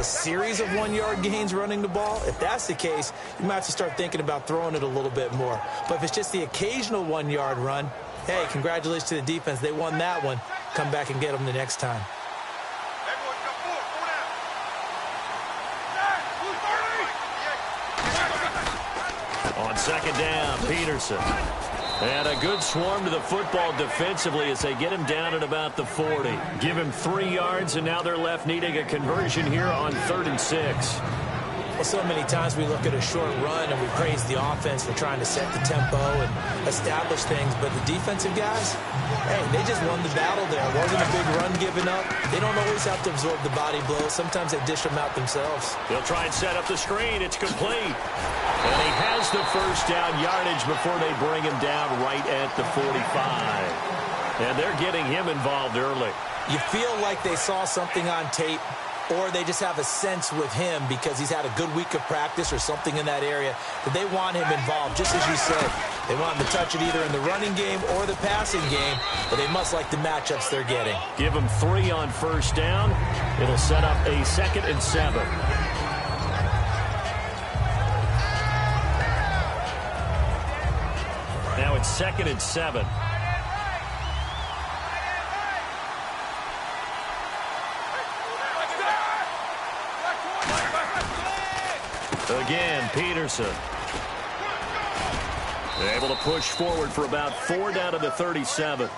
series of 1-yard gains running the ball, if that's the case, you might have to start thinking about throwing it a little bit more. But if it's just the occasional 1-yard run, hey, congratulations to the defense. They won that one. Come back and get them the next time. On second down, Peterson. And a good swarm to the football defensively as they get him down at about the 40. Give him 3 yards, and now they're left needing a conversion here on 3rd and 6. Well, so many times we look at a short run and we praise the offense for trying to set the tempo and establish things, but the defensive guys, hey, they just won the battle there. It wasn't a big run given up. They don't always have to absorb the body blows. Sometimes they dish them out themselves. They'll try and set up the screen. It's complete. And he has the first down yardage before they bring him down right at the 45. And they're getting him involved early. You feel like they saw something on tape, or they just have a sense with him because he's had a good week of practice or something in that area that they want him involved, just as you said. They want him to touch it either in the running game or the passing game, but they must like the matchups they're getting. Give him 3 on first down. It'll set up a 2nd and 7. Now it's 2nd and 7. Again, Peterson. They're able to push forward for about 4 down to the 37.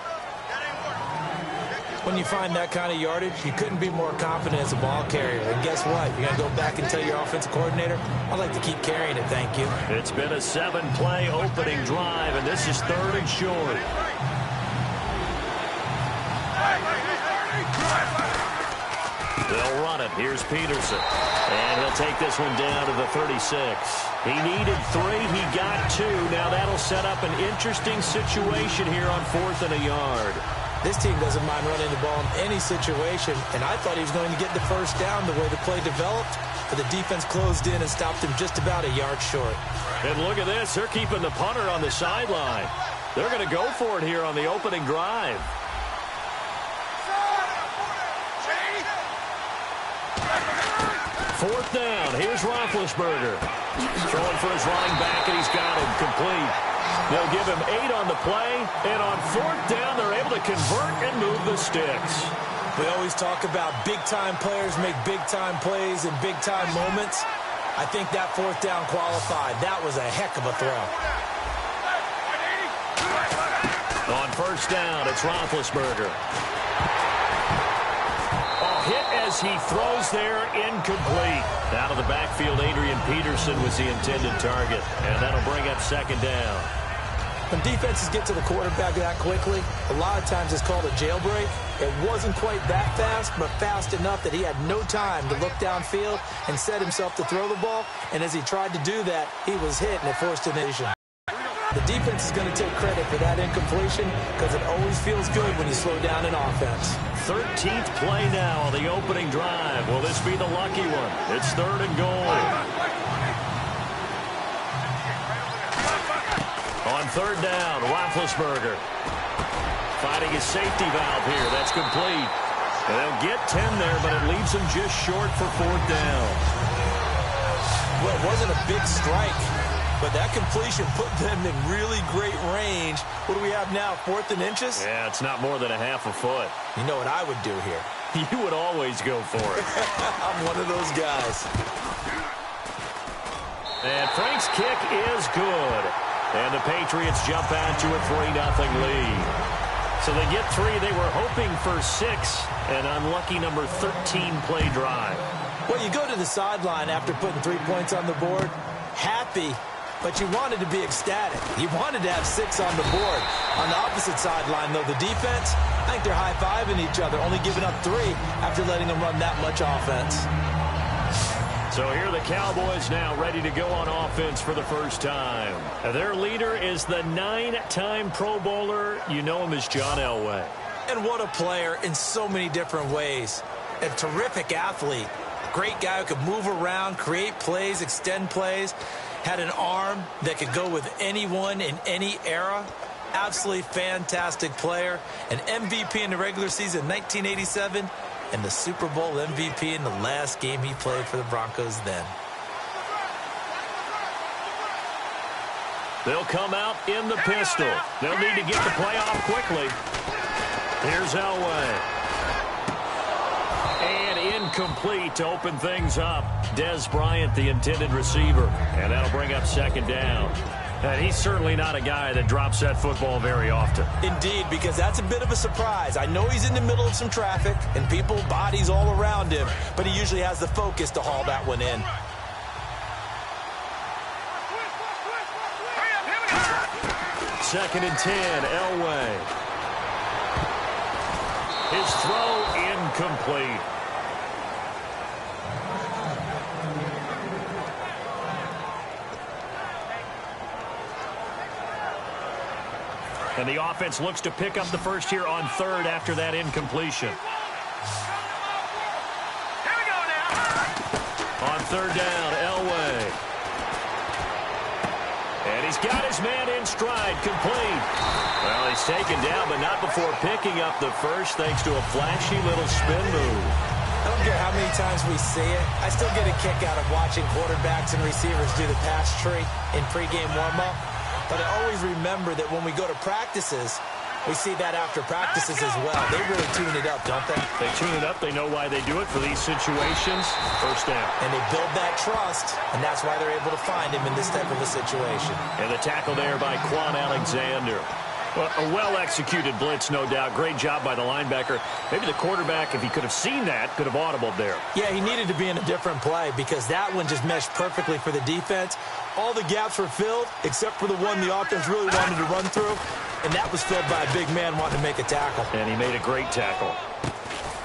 When you find that kind of yardage, you couldn't be more confident as a ball carrier. And guess what? You're going to go back and tell your offensive coordinator, I'd like to keep carrying it, thank you. It's been a 7-play opening drive, and this is 3rd and short. They'll run it. Here's Peterson. And he'll take this one down to the 36. He needed 3. He got 2. Now that'll set up an interesting situation here on 4th and a yard. This team doesn't mind running the ball in any situation, and I thought he was going to get the first down the way the play developed, but the defense closed in and stopped him just about a yard short. And look at this. They're keeping the punter on the sideline. They're going to go for it here on the opening drive. Fourth down. Here's Roethlisberger. Throwing for his running back, and he's got him complete. They'll give him 8 on the play, and on 4th down, they're able to convert and move the sticks. We always talk about big-time players make big-time plays in big-time moments. I think that 4th down qualified. That was a heck of a throw. On first down, it's Roethlisberger. Hit as he throws there, incomplete. Out of the backfield, Adrian Peterson was the intended target, and that'll bring up 2nd down. When defenses get to the quarterback that quickly, a lot of times it's called a jailbreak. It wasn't quite that fast, but fast enough that he had no time to look downfield and set himself to throw the ball, and as he tried to do that, he was hit, and it forced an issue. The defense is going to take credit for that incompletion because it always feels good when you slow down an offense. 13th play now on the opening drive. Will this be the lucky one? It's 3rd and goal. On 3rd down, Roethlisberger finding his safety valve here. That's complete. And they'll get 10 there, but it leaves them just short for 4th down. Well, it wasn't a big strike, but that completion put them in really great range. What do we have now, 4th and inches? Yeah, it's not more than a half a foot. You know what I would do here? You would always go for it. I'm one of those guys. And Frank's kick is good. And the Patriots jump out to a 3-0 lead. So they get 3. They were hoping for 6. An unlucky number 13 play drive. Well, you go to the sideline after putting 3 points on the board, happy, but you wanted to be ecstatic. You wanted to have 6 on the board. On the opposite sideline, though, the defense, I think they're high-fiving each other, only giving up 3 after letting them run that much offense. So here are the Cowboys now ready to go on offense for the first time. Their leader is the 9-time Pro Bowler. You know him as John Elway. And what a player in so many different ways. A terrific athlete. A great guy who could move around, create plays, extend plays. Had an arm that could go with anyone in any era. Absolutely fantastic player. An MVP in the regular season, 1987. and the Super Bowl MVP in the last game he played for the Broncos then. They'll come out in the pistol. They'll need to get the play off quickly. Here's Elway. And incomplete to open things up. Dez Bryant, the intended receiver. And that'll bring up second down. And he's certainly not a guy that drops that football very often. Indeed, because that's a bit of a surprise. I know he's in the middle of some traffic and people, bodies all around him, but he usually has the focus to haul that one in. Second and 10, Elway. His throw incomplete. And the offense looks to pick up the first here on third after that incompletion. Here we go now. On third down, Elway. And he's got his man in stride, complete. Well, he's taken down, but not before picking up the first thanks to a flashy little spin move. I don't care how many times we see it. I still get a kick out of watching quarterbacks and receivers do the pass tree in pregame warm-up. But I always remember that when we go to practices, we see that after practices as well. They really tune it up, don't they? They tune it up. They know why they do it for these situations. First down. And they build that trust, and that's why they're able to find him in this type of a situation. And the tackle there by Quan Alexander. Well, a well-executed blitz, no doubt. Great job by the linebacker. Maybe the quarterback, if he could have seen that, could have audibled there. Yeah, he needed to be in a different play because that one just meshed perfectly for the defense. All the gaps were filled except for the one the offense really wanted to run through, and that was filled by a big man wanting to make a tackle. And he made a great tackle.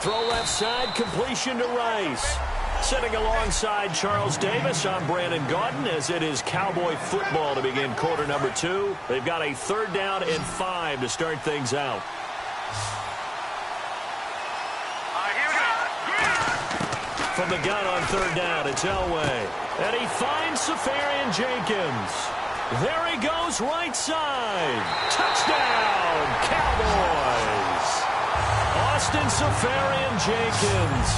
Throw left side, completion to Rice. Sitting alongside Charles Davis, I'm Brandon Gaudin as it is Cowboy football to begin quarter number 2. They've got a third down and 5 to start things out. From the gun on third down, it's Elway. And he finds Safarian Jenkins. There he goes, right side. Touchdown, Cowboys. Austin Safarian Jenkins,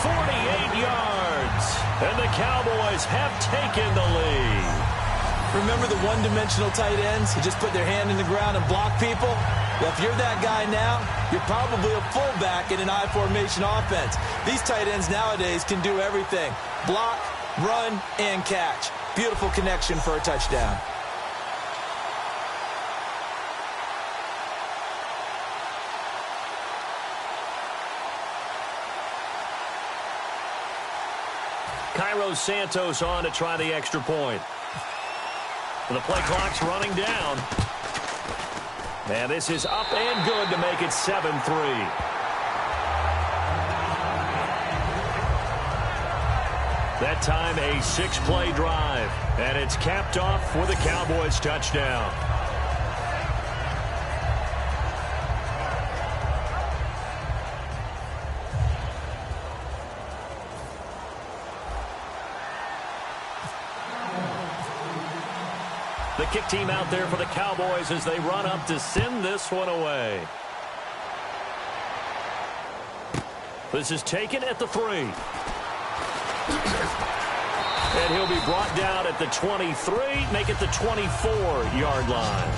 48 yards. And the Cowboys have taken the lead. Remember the one-dimensional tight ends who just put their hand in the ground and block people? Well, if you're that guy now, you're probably a fullback in an I-formation offense. These tight ends nowadays can do everything. Block, run, and catch. Beautiful connection for a touchdown. Cairo Santos on to try the extra point. The play clock's running down. And this is up and good to make it 7-3. That time a 6-play drive. And it's capped off with a Cowboys touchdown. The kick team out there for the Cowboys as they run up to send this one away. This is taken at the 3. And he'll be brought down at the 23, make it the 24-yard line.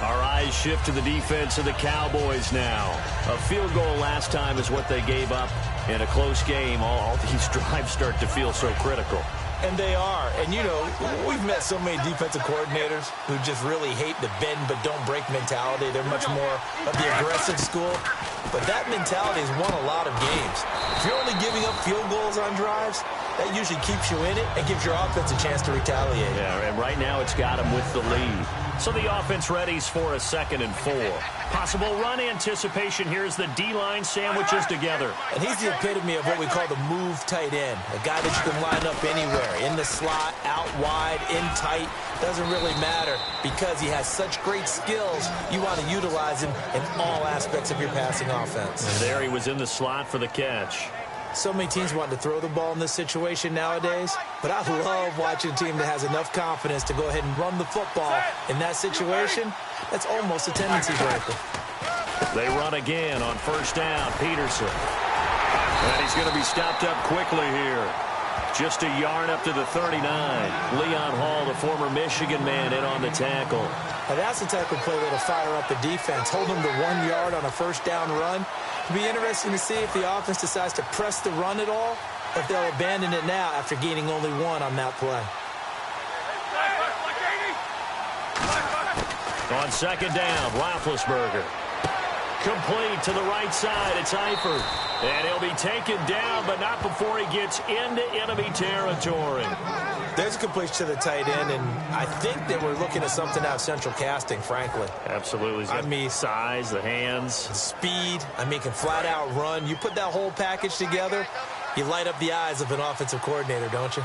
Our eyes shift to the defense of the Cowboys now. A field goal last time is what they gave up in a close game. All these drives start to feel so critical. And they are. And, you know, we've met so many defensive coordinators who just really hate the bend but don't break mentality. They're much more of the aggressive school. But that mentality has won a lot of games. If you're only giving up field goals on drives, that usually keeps you in it and gives your offense a chance to retaliate. Yeah, and right now it's got him with the lead. So the offense readies for a 2nd and 4. Possible run anticipation. Here's the D-line sandwiches together. And he's the epitome of what we call the move tight end. A guy that you can line up anywhere. In the slot, out wide, in tight. Doesn't really matter because he has such great skills. You want to utilize him in all aspects of your passing offense. And there he was in the slot for the catch. So many teams want to throw the ball in this situation nowadays, but I love watching a team that has enough confidence to go ahead and run the football in that situation. That's almost a tendency breaker. They run again on first down. Peterson. And he's going to be stopped up quickly here. Just a yard up to the 39. Leon Hall, the former Michigan man, in on the tackle. Now that's the type of play that'll fire up the defense. Hold them to 1 yard on a first down run. It'll be interesting to see if the offense decides to press the run at all, or if they'll abandon it now after gaining only 1 on that play. On second down, Roethlisberger. Complete to the right side. It's Eifert. And he'll be taken down, but not before he gets into enemy territory. There's a completion to the tight end, and I think they were looking at something out of central casting, frankly. Absolutely. I mean, size, the hands. Speed. I mean, can flat out run. You put that whole package together, you light up the eyes of an offensive coordinator, don't you?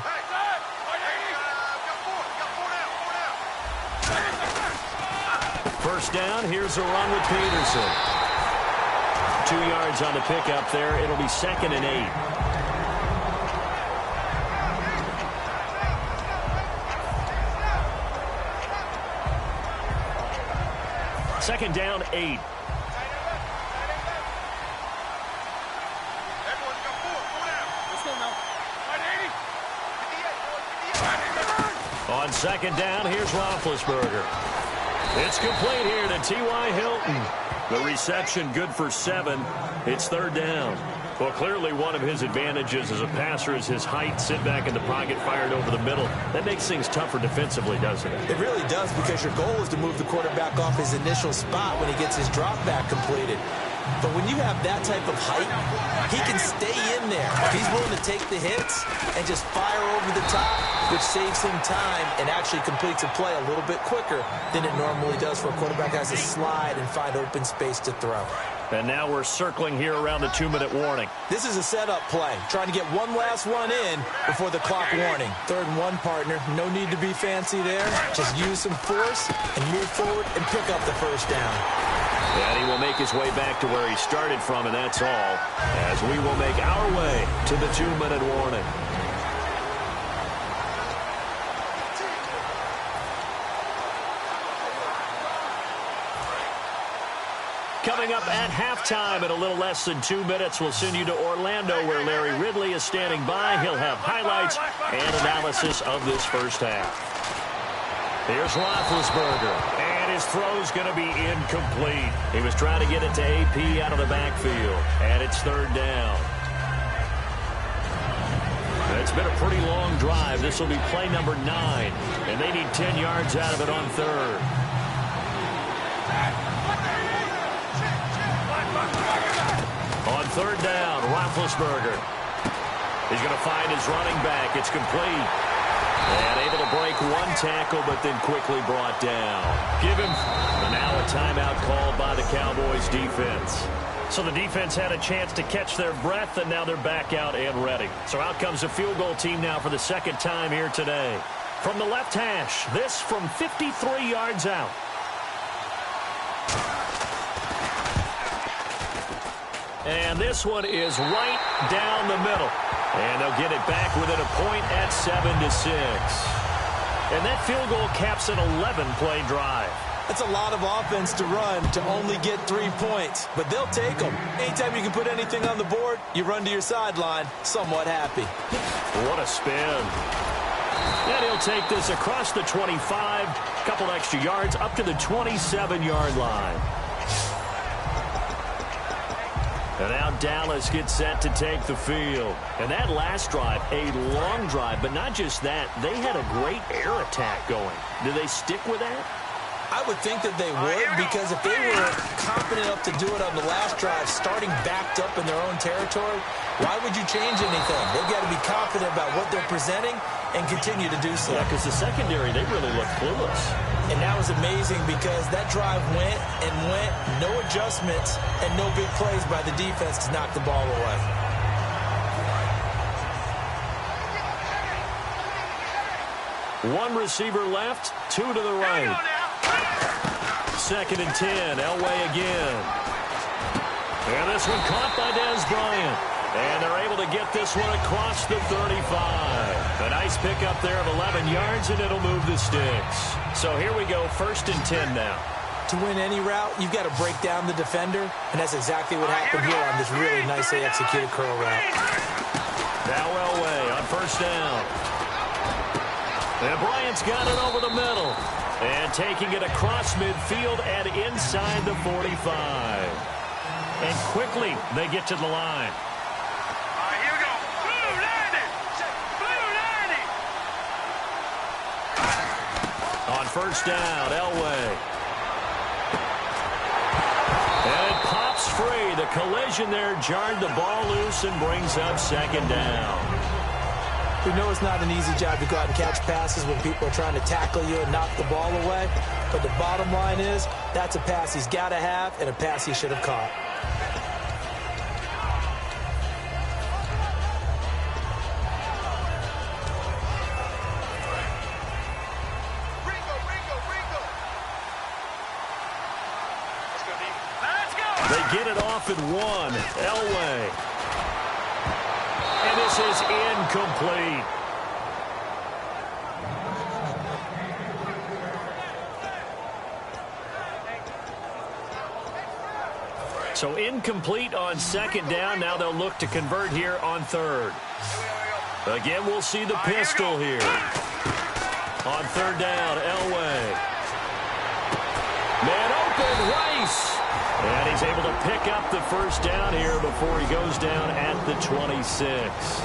First down, here's a run with Peterson. 2 yards on the pickup there. It'll be 2nd and 8. Second down, 8. On second down, here's Roethlisberger. It's complete here to T.Y. Hilton. The reception good for 7. It's 3rd down. Well, clearly one of his advantages as a passer is his height. Sit back in the pocket, fired over the middle. That makes things tougher defensively, doesn't it? It really does, because your goal is to move the quarterback off his initial spot when he gets his drop back completed. But when you have that type of height, he can stay in there. He's willing to take the hits and just fire over the top, which saves him time and actually completes a play a little bit quicker than it normally does for a quarterback who has to slide and find open space to throw. And now we're circling here around the 2-minute warning. This is a setup play, trying to get one last run in before the clock warning. 3rd and 1, partner. No need to be fancy there. Just use some force and move forward and pick up the first down. And he will make his way back to where he started from, and that's all, as we will make our way to the 2-minute warning. Coming up at halftime in a little less than 2 minutes, we'll send you to Orlando, where Larry Ridley is standing by. He'll have highlights and analysis of this first half. Here's Roethlisberger, and his throw's going to be incomplete. He was trying to get it to AP out of the backfield, and it's 3rd down. It's been a pretty long drive. This will be play number 9, and they need 10 yards out of it on 3rd. On 3rd down, Roethlisberger. He's going to find his running back. It's complete. And able to break 1 tackle, but then quickly brought down. Give him now a timeout called by the Cowboys defense. So the defense had a chance to catch their breath, and now they're back out and ready. So out comes a field goal team now for the 2nd time here today. From the left hash, this from 53 yards out. And this one is right down the middle. And they'll get it back within a point at 7-6. And that field goal caps an 11-play drive. That's a lot of offense to run to only get 3 points, but they'll take them. Anytime you can put anything on the board, you run to your sideline somewhat happy. What a spin. And he'll take this across the 25, a couple extra yards up to the 27-yard line. And now Dallas gets set to take the field. And that last drive, a long drive, but not just that. They had a great air attack going. Do they stick with that? I would think that they would, because if they were confident enough to do it on the last drive, starting backed up in their own territory, why would you change anything? They've got to be confident about what they're presenting and continue to do so. Yeah, because the secondary, they really look clueless. And that was amazing, because that drive went and went, no adjustments, and no big plays by the defense to knock the ball away. One receiver left, 2 to the right. 2nd and 10, Elway again. And this one caught by Dez Bryant. And they're able to get this one across the 35. A nice pickup there of 11 yards, and it'll move the sticks. So here we go, 1st and 10 now. To win any route, you've got to break down the defender, and that's exactly what happened here on this really nicely executed curl route. Now Elway on first down. And Bryant's got it over the middle. And taking it across midfield and inside the 45. And quickly they get to the line. Here we go. Blue 90. Blue 90. On first down, Elway. And it pops free. The collision there jarred the ball loose and brings up second down. We know it's not an easy job to go out and catch passes when people are trying to tackle you and knock the ball away. But the bottom line is, that's a pass he's got to have and a pass he should have caught. They get it off at one. Elway. And this is incomplete. So incomplete on second down. Now they'll look to convert here on third. Again, we'll see the pistol here. On third down, Elway. Man open, Rice. And he's able to pick up the first down here before he goes down at the 26.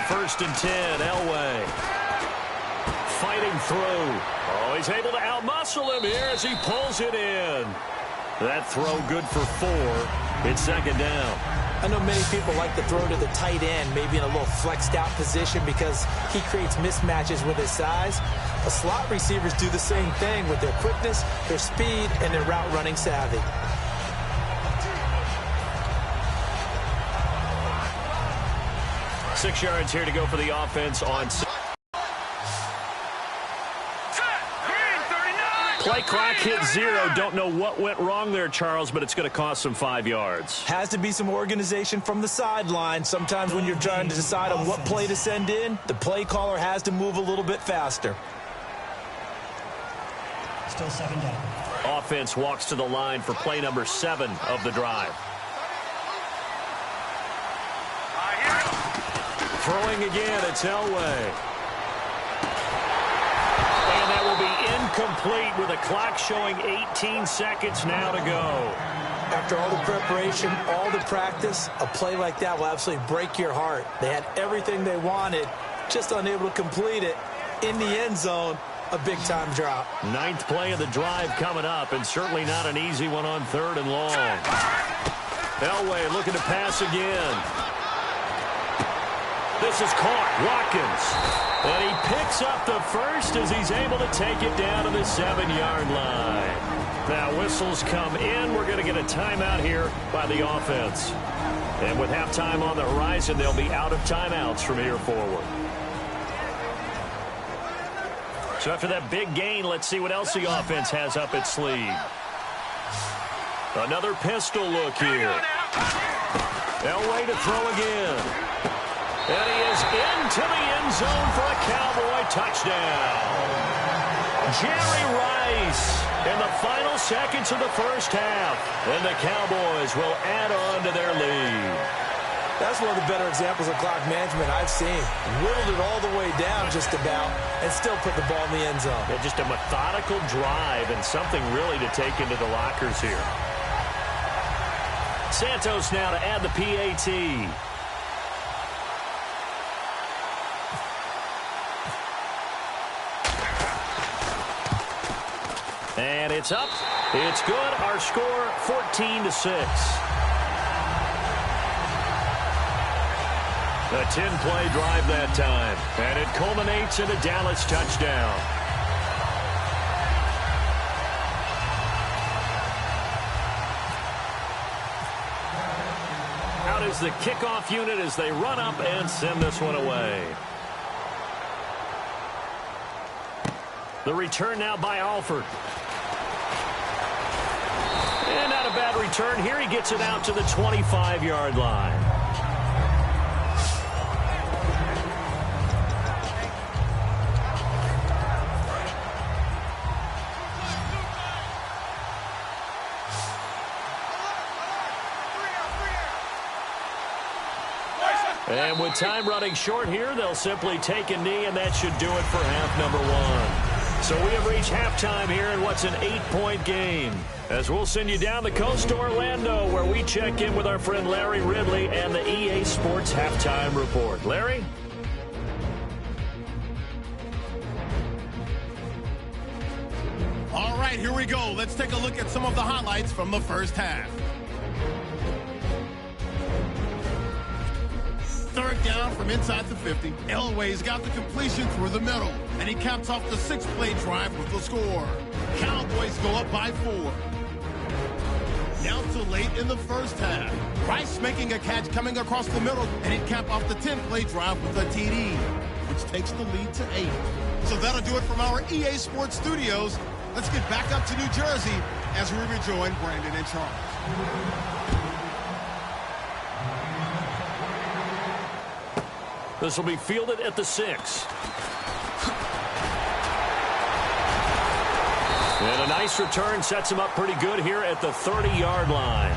First and 10, Elway. Fighting through. Oh, he's able to outmuscle him here as he pulls it in. That throw good for 4. It's second down. I know many people like to throw to the tight end, maybe in a little flexed out position because he creates mismatches with his size. But slot receivers do the same thing with their quickness, their speed, and their route running savvy. Six yards here to go for the offense on. Play clock hit 0. Don't know what went wrong there, Charles, but it's going to cost them 5 yards. Has to be some organization from the sideline. Sometimes when you're trying to decide on what play to send in, the play caller has to move a little bit faster. Still second down. Offense walks to the line for play number 7 of the drive. Throwing again, it's Elway. And that will be incomplete with a clock showing 18 seconds now to go. After all the preparation, all the practice, a play like that will absolutely break your heart. They had everything they wanted, just unable to complete it. In the end zone, a big-time drop. 9th play of the drive coming up, and certainly not an easy one on 3rd and long. Elway looking to pass again. This is caught. Watkins. And he picks up the first as he's able to take it down to the 7-yard line. Now whistles come in. We're going to get a timeout here by the offense. And with halftime on the horizon, they'll be out of timeouts from here forward. So after that big gain, let's see what else the offense has up its sleeve. Another pistol look here. Elway to throw again. And he is into the end zone for a Cowboy touchdown. Jerry Rice in the final seconds of the first half. And the Cowboys will add on to their lead. That's one of the better examples of clock management I've seen. Whittled it all the way down just about and still put the ball in the end zone. Yeah, just a methodical drive and something really to take into the lockers here. Santos now to add the PAT. And it's up. It's good. Our score, 14-6. A 10-play drive that time, and it culminates in a Dallas touchdown. Out is the kickoff unit as they run up and send this one away. The return now by Alford. And not a bad return here. He gets it out to the 25-yard line. And with time running short here, they'll simply take a knee, and that should do it for half number one. So we have reached halftime here in what's an 8-point game. As we'll send you down the coast to Orlando, where we check in with our friend Larry Ridley and the EA Sports Halftime Report. Larry? All right, here we go. Let's take a look at some of the highlights from the first half. Third down from inside the 50. Elway's got the completion through the middle, and he caps off the 6-play drive with the score. Cowboys go up by 4. Now to late in the first half. Rice making a catch coming across the middle, and he'd cap off the 10-play drive with a TD, which takes the lead to 8. So that'll do it from our EA Sports studios. Let's get back up to New Jersey as we rejoin Brandon and Charles. This will be fielded at the 6. And a nice return sets him up pretty good here at the 30-yard line.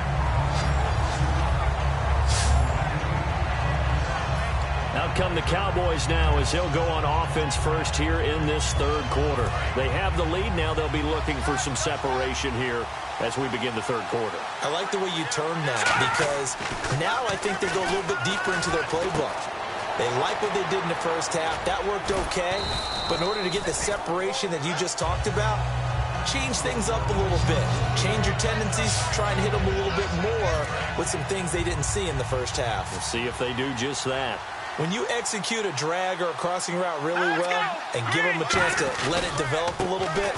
Out come the Cowboys now as they'll go on offense first here in this third quarter. They have the lead. Now they'll be looking for some separation here as we begin the third quarter. I like the way you turn that, because now I think they go a little bit deeper into their playbook. They like what they did in the first half. That worked okay. But in order to get the separation that you just talked about, change things up a little bit. Change your tendencies. Try and hit them a little bit more with some things they didn't see in the first half. We'll see if they do just that. When you execute a drag or a crossing route really well and give them a chance to let it develop a little bit,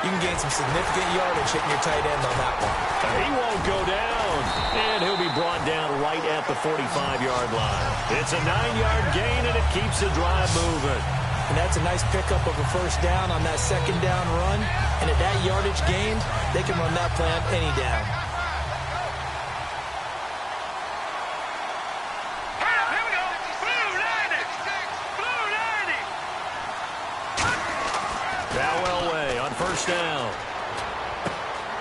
you can gain some significant yardage hitting your tight end on that one. He won't go down, and he'll be brought down right at the 45-yard line. It's a 9-yard gain, and it keeps the drive moving. And that's a nice pickup of a first down on that second down run. And at that yardage gained, they can run that play on any down. Here we go. Blue 90. Blue 90. Now Elway on first down.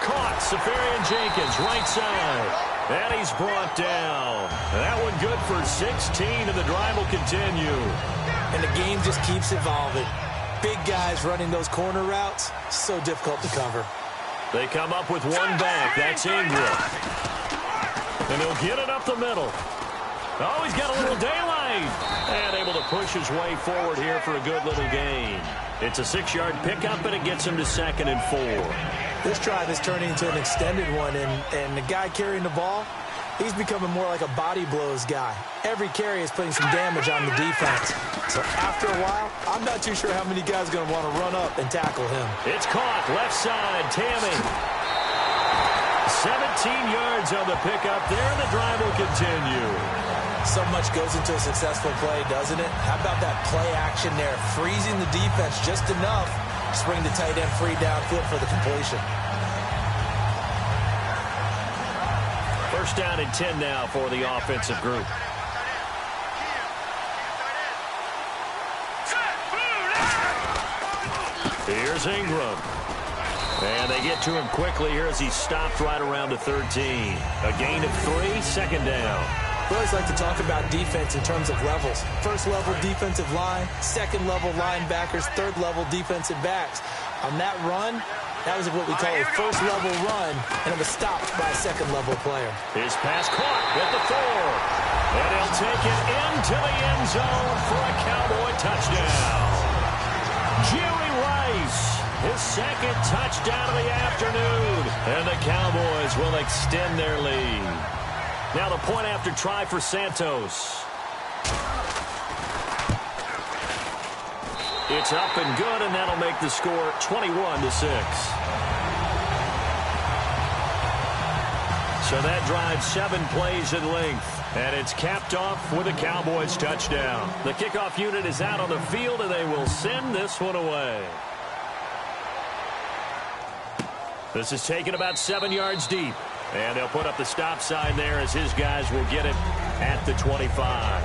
Caught. Safarian Jenkins, right side. And he's brought down. That one good for 16, and the drive will continue. And the game just keeps evolving. Big guys running those corner routes, so difficult to cover. They come up with one back. That's Ingram. And he'll get it up the middle. Oh, he's got a little daylight. And able to push his way forward here for a good little gain. It's a 6-yard pickup, and it gets him to 2nd and 4. This drive is turning into an extended one, and the guy carrying the ball, he's becoming more like a body blows guy. Every carry is putting some damage on the defense. So after a while, I'm not too sure how many guys are going to want to run up and tackle him. It's caught. Left side. Tammy. 17 yards on the pickup there, and the drive will continue. So much goes into a successful play, doesn't it? How about that play action there? Freezing the defense just enough to bring the tight end free downfield for the completion. First down and 10 now for the offensive group. Here's Ingram. And they get to him quickly here as he's stopped right around the 13. A gain of 3, 2nd down. We always like to talk about defense in terms of levels. First level defensive line, second level linebackers, third level defensive backs. On that run, that was what we call a first level run, and it was stopped by a second level player. His pass caught at the 4. And he'll take it into the end zone for a Cowboy touchdown. Jerry Rice, his 2nd touchdown of the afternoon. And the Cowboys will extend their lead. Now the point after try for Santos. It's up and good, and that'll make the score 21-6. So that drives 7 plays in length, and it's capped off with a Cowboys touchdown. The kickoff unit is out on the field, and they will send this one away. This is taken about 7 yards deep, and they'll put up the stop sign there as his guys will get it at the 25.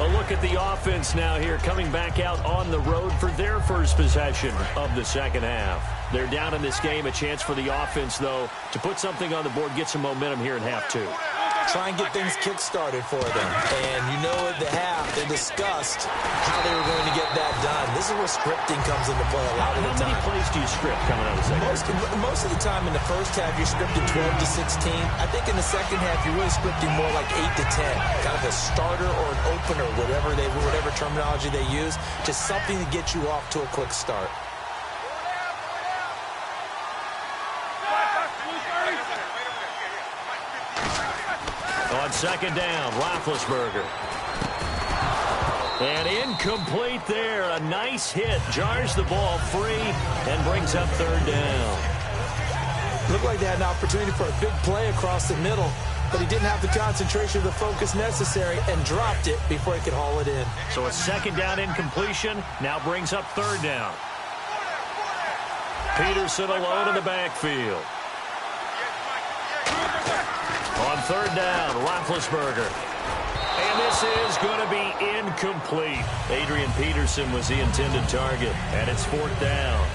A look at the offense now here, coming back out on the road for their first possession of the second half. They're down in this game. A chance for the offense, though, to put something on the board, get some momentum here in half 2. Try and get things kick-started for them. And you know at the half, they discussed how they were going to get that done. This is where scripting comes into play a lot of the time. How many plays do you script coming out of the second half? Most of the time in the first half, you're scripting 12 to 16. I think in the second half, you're really scripting more like 8 to 10. Kind of a starter or an opener, whatever terminology they use. Just something to get you off to a quick start. On second down, Roethlisberger. And incomplete there. A nice hit. Jars the ball free and brings up third down. Looked like they had an opportunity for a big play across the middle, but he didn't have the concentration or the focus necessary and dropped it before he could haul it in. So a second down incompletion now brings up third down. Peterson alone in the backfield. On third down, Roethlisberger. And this is going to be incomplete. Adrian Peterson was the intended target, and it's fourth down.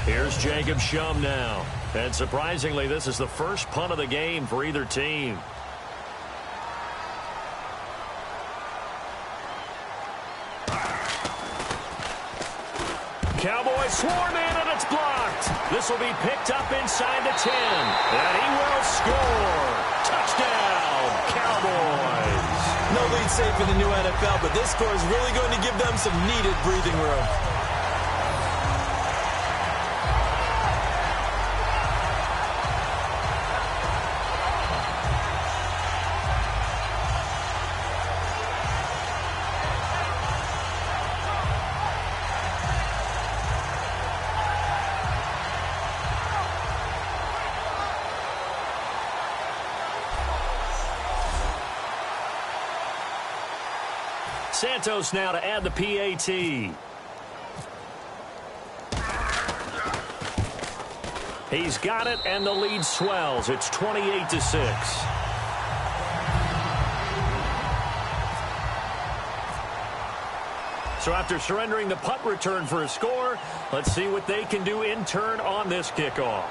Here's Jacob Shum now. And surprisingly, this is the first punt of the game for either team. Cowboys swarm in, and it's blocked. This will be picked up inside the 10. And he will score. Touchdown, Cowboys. No lead safe in the new NFL, but this score is really going to give them some needed breathing room. Santos now to add the PAT. He's got it, and the lead swells. It's 28-6. So after surrendering the punt return for a score, let's see what they can do in turn on this kickoff.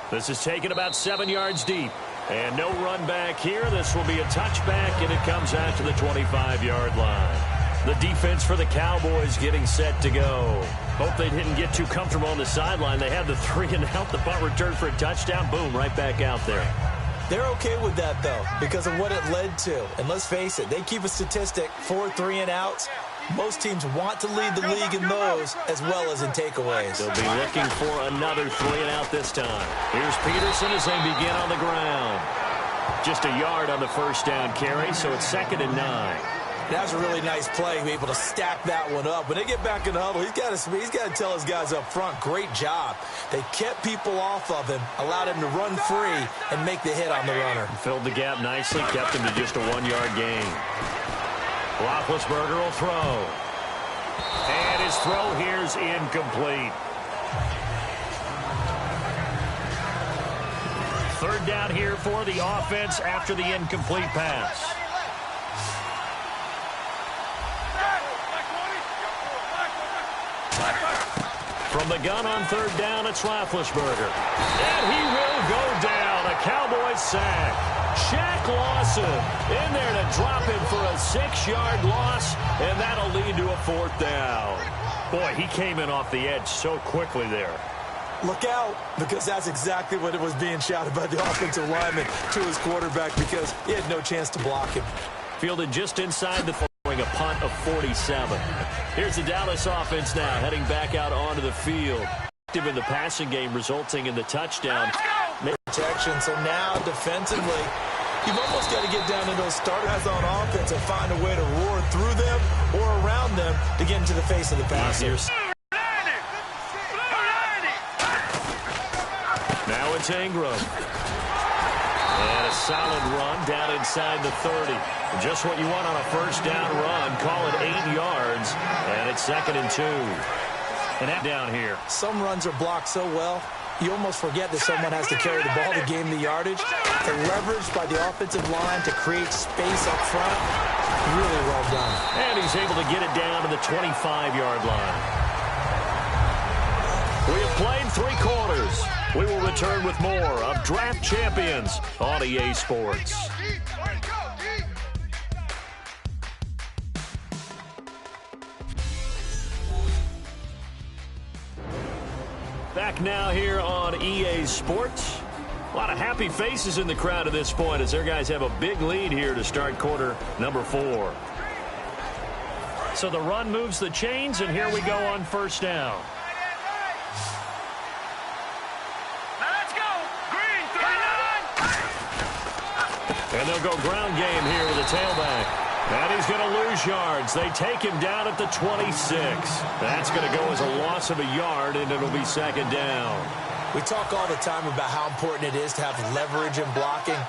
This is taken about 7 yards deep. And no run back here. This will be a touchback, and it comes out to the 25-yard line. The defense for the Cowboys getting set to go. Hope they didn't get too comfortable on the sideline. They had the 3-and-out, the punt return for a touchdown. Boom, right back out there. They're okay with that, though, because of what it led to. And let's face it, they keep a statistic, 4 3-and-outs. Most teams want to lead the league in those as well as in takeaways. They'll be looking for another 3-and-out this time. Here's Peterson as they begin on the ground. Just a yard on the first down carry, so it's 2nd and 9. That's a really nice play, be able to stack that one up. When they get back in the huddle, he's got to tell his guys up front, great job. They kept people off of him, allowed him to run free and make the hit on the runner. Filled the gap nicely, kept him to just a 1-yard gain. Roethlisberger will throw. And his throw here's incomplete. Third down here for the offense after the incomplete pass. From the gun on third down, it's Roethlisberger. And he will go down. A Cowboys sack. Shaq Lawson in there to drop him for a 6-yard loss, and that'll lead to a 4th down. Boy, he came in off the edge so quickly there. Look out, because that's exactly what it was being shouted by the offensive lineman to his quarterback, because he had no chance to block him. Fielded just inside the throwing a punt of 47. Here's the Dallas offense now heading back out onto the field. Active in the passing game, resulting in the touchdown. Protection, so now defensively, You've almost got to get down to those starters on offense and find a way to roar through them or around them to get into the face of the passers. Now it's Ingram. And a solid run down inside the 30. Just what you want on a first down run. Call it 8 yards. And it's 2nd and 2. And that down here. Some runs are blocked so well, you almost forget that someone has to carry the ball to gain the yardage. The leverage by the offensive line to create space up front, really well done. And he's able to get it down to the 25-yard line. We have played 3 quarters. We will return with more of Draft Champions on EA Sports. Back now here on EA Sports. A lot of happy faces in the crowd at this point as their guys have a big lead here to start quarter number 4. So the run moves the chains, and here we go on first down. And they'll go ground game here with a tailback. And he's going to lose yards. They take him down at the 26. That's going to go as a loss of a yard, and it'll be 2nd down. We talk all the time about how important it is to have leverage in blocking.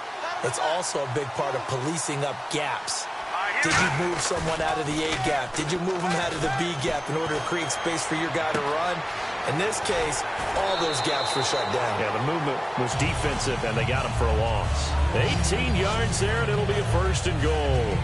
It's also a big part of policing up gaps. Did you move someone out of the A gap? Did you move them out of the B gap in order to create space for your guy to run? In this case, all those gaps were shut down. Yeah, the movement was defensive, and they got him for a loss. 18 yards there, and it'll be a 1st and goal.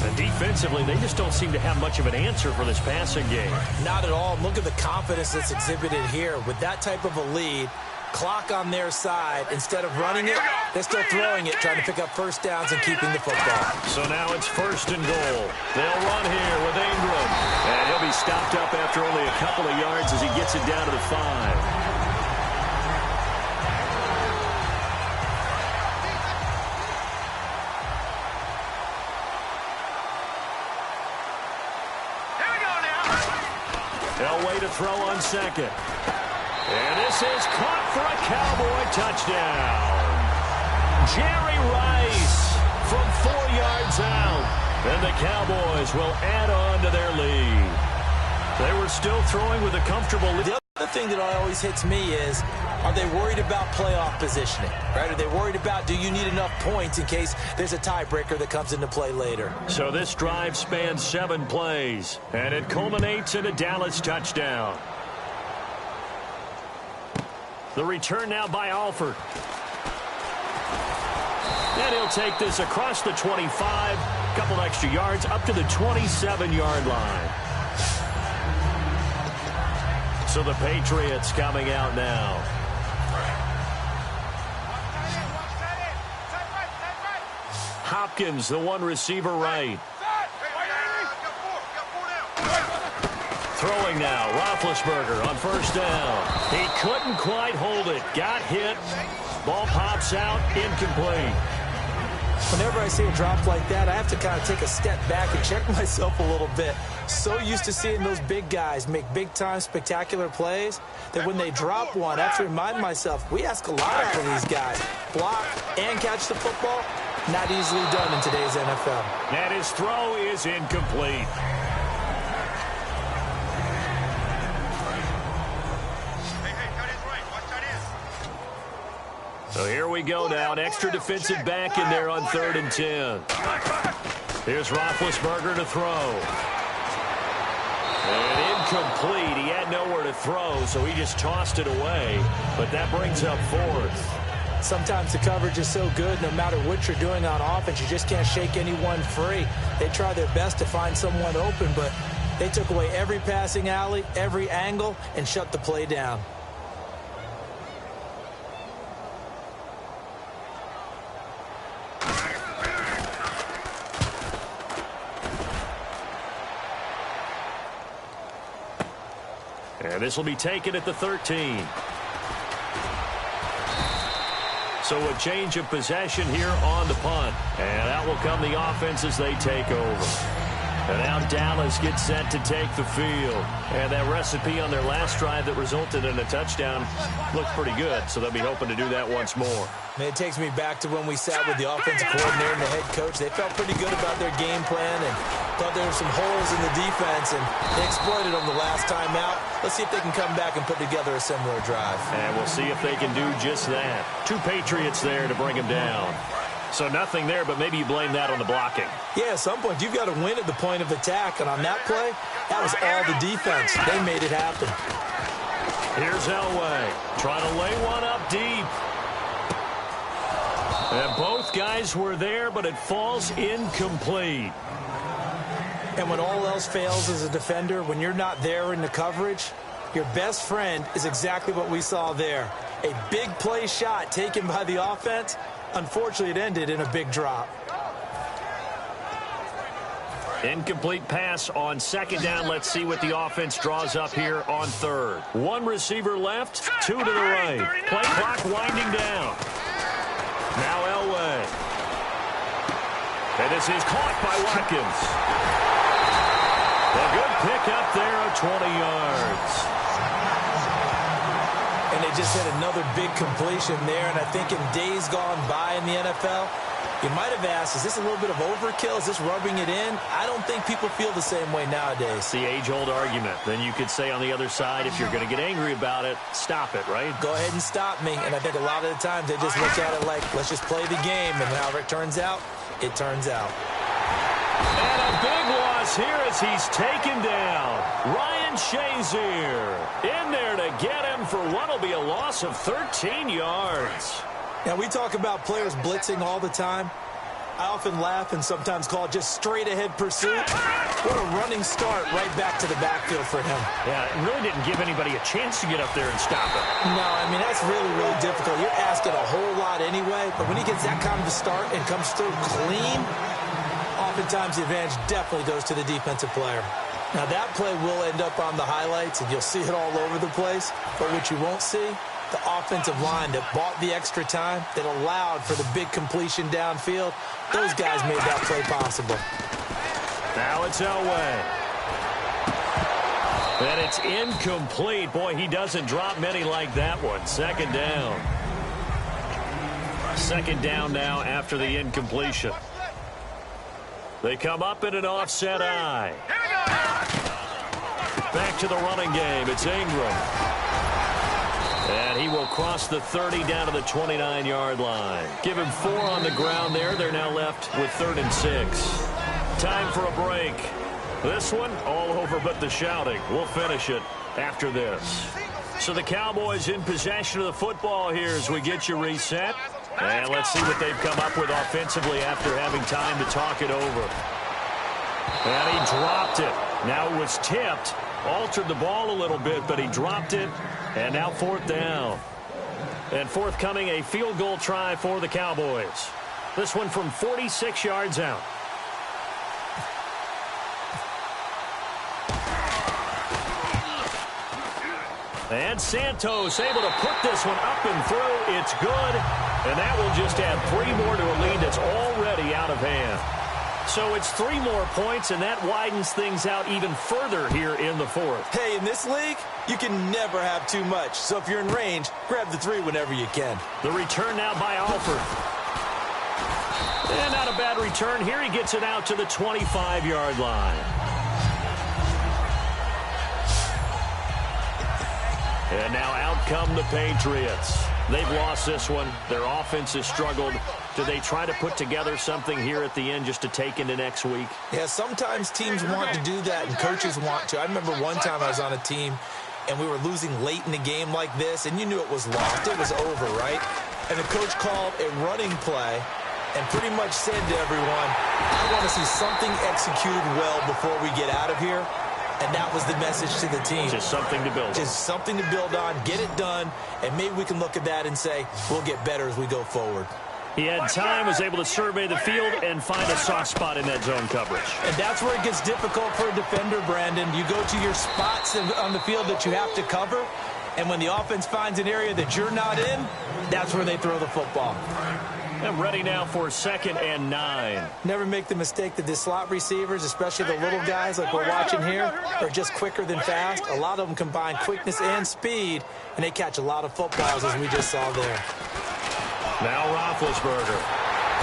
And defensively, they just don't seem to have much of an answer for this passing game. Not at all. Look at the confidence that's exhibited here. With that type of a lead, clock on their side, instead of running it, they're still throwing it, trying to pick up first downs and keeping the football. So now it's 1st and goal. They'll run here with Ingram. And he'll be stopped up after only a couple of yards as he gets it down to the 5. They'll wait to throw on 2nd. And this is caught for a Cowboy touchdown. Jerry Rice from 4 yards out. And the Cowboys will add on to their lead. They were still throwing with a comfortable lead. The other thing that always hits me is, are they worried about playoff positioning? Right? Are they worried about, do you need enough points in case there's a tiebreaker that comes into play later? So this drive spans 7 plays, and it culminates in a Dallas touchdown. The return now by Alford. And he'll take this across the 25, a couple extra yards, up to the 27-yard line. So the Patriots coming out now. Hopkins, the one receiver right. Throwing now, Roethlisberger on first down. He couldn't quite hold it. Got hit. Ball pops out, incomplete. Whenever I see a drop like that, I have to kind of take a step back and check myself a little bit. So used to seeing those big guys make big-time spectacular plays that when they drop one, I have to remind myself, we ask a lot out of these guys. Block and catch the football, not easily done in today's NFL. And his throw is incomplete. So here we go now, an extra defensive back in there on 3rd and 10. Here's Roethlisberger to throw. And incomplete. He had nowhere to throw, so he just tossed it away. But that brings up 4th. Sometimes the coverage is so good, no matter what you're doing on offense, you just can't shake anyone free. They try their best to find someone open, but they took away every passing alley, every angle, and shut the play down. And this will be taken at the 13. So a change of possession here on the punt. And out will come the offense as they take over. And now Dallas gets set to take the field. And that recipe on their last drive that resulted in a touchdown looked pretty good, so they'll be hoping to do that once more. Man, it takes me back to when we sat with the offensive coordinator and the head coach. They felt pretty good about their game plan and thought there were some holes in the defense, and they exploited them the last time out. Let's see if they can come back and put together a similar drive. And we'll see if they can do just that. 2 Patriots there to bring them down. So nothing there, but maybe you blame that on the blocking. Yeah, at some point, you've got to win at the point of attack. And on that play, that was all the defense. They made it happen. Here's Elway trying to lay one up deep. And both guys were there, but it falls incomplete. And when all else fails as a defender, when you're not there in the coverage, your best friend is exactly what we saw there. A big play shot taken by the offense. Unfortunately, it ended in a big drop. Incomplete pass on second down. Let's see what the offense draws up here on third. 1 receiver left, 2 to the right. Play clock winding down. Now Elway. And this is caught by Watkins. A good pickup there of 20 yards. And they just had another big completion there. And I think in days gone by in the NFL, you might have asked, is this a little bit of overkill? Is this rubbing it in? I don't think people feel the same way nowadays. It's the age-old argument. Then you could say on the other side, if you're going to get angry about it, stop it, right? Go ahead and stop me. And I think a lot of the times they just look at it like, let's just play the game. And however it turns out, it turns out. And a big loss here as he's taken down. Ryan Shazier in there to get him for what will be a loss of 13 yards. Now, we talk about players blitzing all the time. I often laugh and sometimes call it just straight-ahead pursuit. What a running start right back to the backfield for him. Yeah, it really didn't give anybody a chance to get up there and stop him. No, I mean, that's really, really difficult. You're asking a whole lot anyway, but when he gets that kind of a start and comes through clean, oftentimes the advantage definitely goes to the defensive player. Now, that play will end up on the highlights, and you'll see it all over the place. But what you won't see, the offensive line that bought the extra time, that allowed for the big completion downfield, those guys made that play possible. Now it's Elway. And it's incomplete. Boy, he doesn't drop many like that one. Second down. Second down now after the incompletion. They come up in an offset eye. Back to the running game. It's Ingram. And he will cross the 30 down to the 29-yard line. Give him 4 on the ground there. They're now left with 3rd and 6. Time for a break. This one, all over but the shouting. We'll finish it after this. So the Cowboys in possession of the football here as we get you reset. And let's see what they've come up with offensively after having time to talk it over. And he dropped it. Now it was tipped. Altered the ball a little bit, but he dropped it. And now 4th down. And forthcoming, a field goal try for the Cowboys. This one from 46 yards out. And Santos able to put this one up and through. It's good. And that will just add 3 more to a lead that's already out of hand. So it's 3 more points, and that widens things out even further here in the 4th. Hey, in this league, you can never have too much. So if you're in range, grab the 3 whenever you can. The return now by Alford. And not a bad return. Here he gets it out to the 25-yard line. And now out come the Patriots. They've lost this one. Their offense has struggled. Do they try to put together something here at the end just to take into next week? Yeah, sometimes teams want to do that and coaches want to. I remember one time I was on a team and we were losing late in the game like this, and you knew it was lost. It was over, right? And the coach called a running play and pretty much said to everyone, I want to see something executed well before we get out of here. And that was the message to the team. Just something to build on. Just something to build on, get it done, and maybe we can look at that and say, we'll get better as we go forward. He had time, was able to survey the field and find a soft spot in that zone coverage. And that's where it gets difficult for a defender, Brandon. You go to your spots on the field that you have to cover, and when the offense finds an area that you're not in, That's where they throw the football. And ready now for 2nd and 9. Never make the mistake that the slot receivers, especially the little guys like we're watching here, are just quicker than fast. A lot of them combine quickness and speed, and they catch a lot of footballs, as we just saw there. Now Roethlisberger.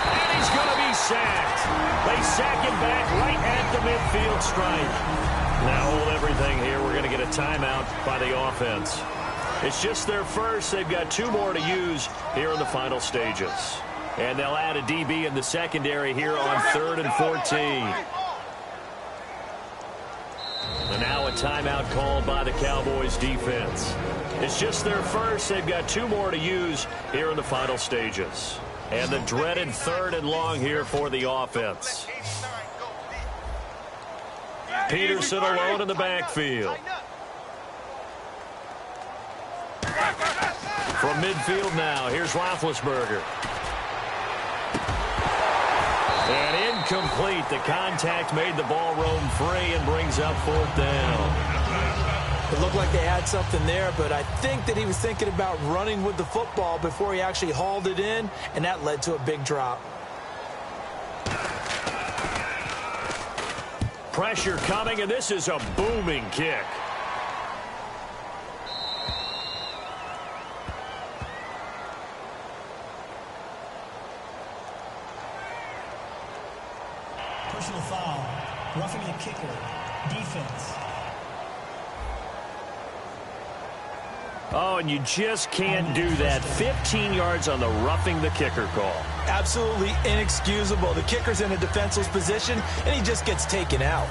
And he's going to be sacked. They sack him back right at the midfield stripe. Now hold everything here. We're going to get a timeout by the offense. It's just their first. They've got 2 more to use here in the final stages. And they'll add a DB in the secondary here on 3rd and 14. And now a timeout called by the Cowboys defense. It's just their first. They've got 2 more to use here in the final stages. And the dreaded 3rd and long here for the offense. Peterson alone in the backfield. From midfield now, here's Roethlisberger. And incomplete. The contact made the ball roam free and brings up 4th down. It looked like they had something there, but I think that he was thinking about running with the football before he actually hauled it in, and that led to a big drop. Pressure coming, and this is a booming kick. Personal foul, roughing the kicker, defense. Oh, and you just can't do that. 15 yards on the roughing the kicker call. Absolutely inexcusable. The kicker's in a defenseless position, and he just gets taken out.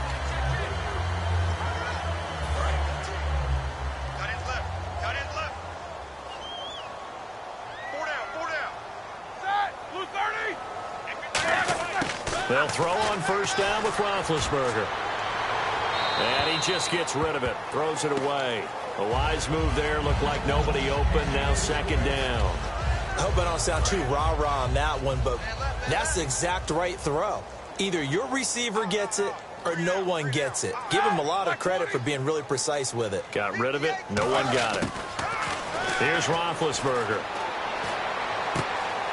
Cut in left. Cut in left. 4 down. 4 down. Set. Blue 30. They'll throw on 1st down with Roethlisberger. And he just gets rid of it. Throws it away. A wise move there. Looked like nobody open. Now 2nd down. I hope I don't sound too rah-rah on that one, but that's the exact right throw. Either your receiver gets it or no one gets it. Give him a lot of credit for being really precise with it. Got rid of it. No one got it. Here's Roethlisberger.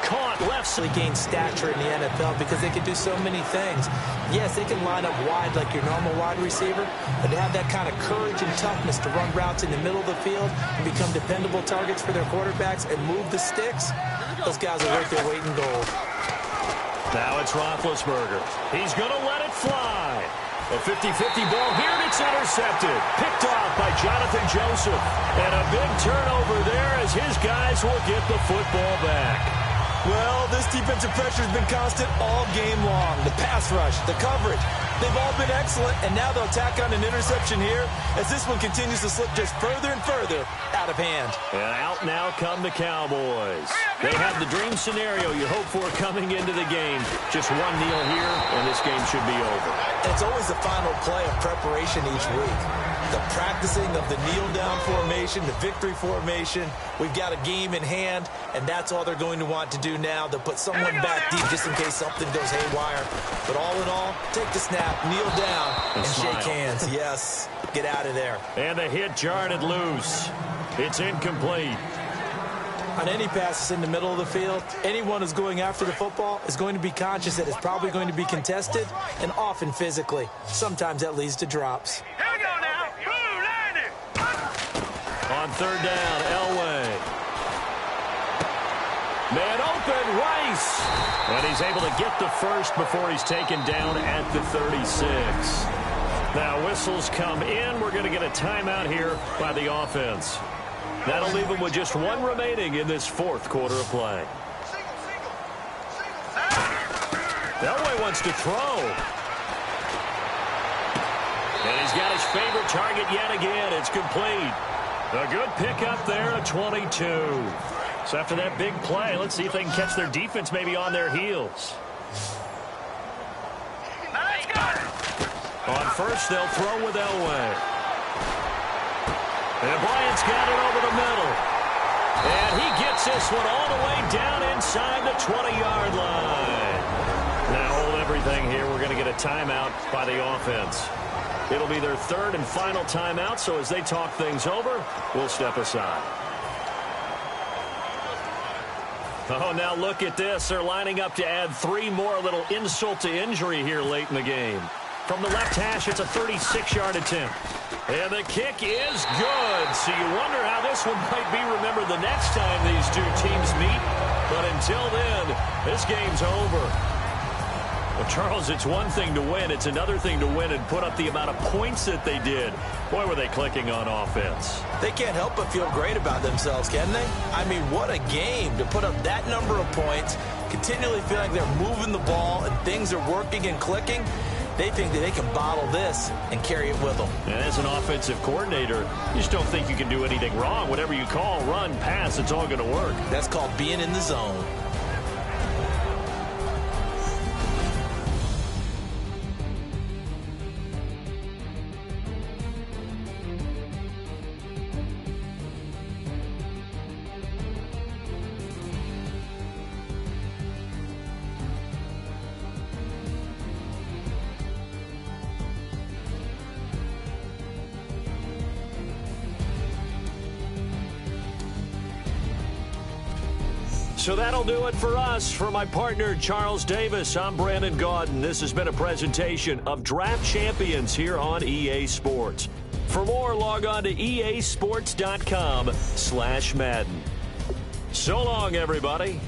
Caught left. Gain stature in the NFL because they can do so many things. Yes, they can line up wide like your normal wide receiver, but to have that kind of courage and toughness to run routes in the middle of the field and become dependable targets for their quarterbacks and move the sticks, those guys are worth their weight in gold. Now it's Roethlisberger. He's going to let it fly. A 50-50 ball here, and it's intercepted. Picked off by Jonathan Joseph. And a big turnover there as his guys will get the football back. Well, this defensive pressure has been constant all game long. The pass rush, the coverage, they've all been excellent, and now they'll tack on an interception here as this one continues to slip just further and further out of hand. And out now come the Cowboys. They have the dream scenario you hope for coming into the game. Just 1 kneel here, and this game should be over. It's always the final play of preparation each week. The practicing of the kneel-down formation, the victory formation. We've got a game in hand, and that's all they're going to want to do now. They'll put someone back deep just in case something goes haywire. But all in all, take the snap, kneel down, and shake hands. Yes, get out of there. And the hit jarred it loose. It's incomplete. On any passes in the middle of the field, anyone who's going after the football is going to be conscious that it's probably going to be contested and often physically. Sometimes that leads to drops. Here we go now. Blue 90. On 3rd down, Elway. Man open, Rice. And he's able to get the first before he's taken down at the 36. Now whistles come in. We're going to get a timeout here by the offense. That'll leave them with just 1 remaining in this 4th quarter of play. Elway wants to throw. And he's got his favorite target yet again. It's complete. A good pickup there at 22. So after that big play, let's see if they can catch their defense maybe on their heels. On 1st, they'll throw with Elway. And Bryant's got it over the middle. And he gets this one all the way down inside the 20-yard line. Now hold everything here. We're going to get a timeout by the offense. It'll be their 3rd and final timeout, so as they talk things over, we'll step aside. Oh, now look at this. They're lining up to add 3 more, a little insult to injury here late in the game. From the left hash, it's a 36-yard attempt. And the kick is good. So you wonder how this one might be remembered the next time these two teams meet. But until then, this game's over. Well, Charles, it's one thing to win. It's another thing to win and put up the amount of points that they did. Boy, were they clicking on offense. They can't help but feel great about themselves, can they? I mean, what a game to put up that number of points, continually feel like they're moving the ball and things are working and clicking. They think that they can bottle this and carry it with them. And as an offensive coordinator, you just don't think you can do anything wrong. Whatever you call, run, pass, it's all going to work. That's called being in the zone. So that'll do it for us. For my partner, Charles Davis, I'm Brandon Gaudin. This has been a presentation of Draft Champions here on EA Sports. For more, log on to easports.com/Madden. So long, everybody.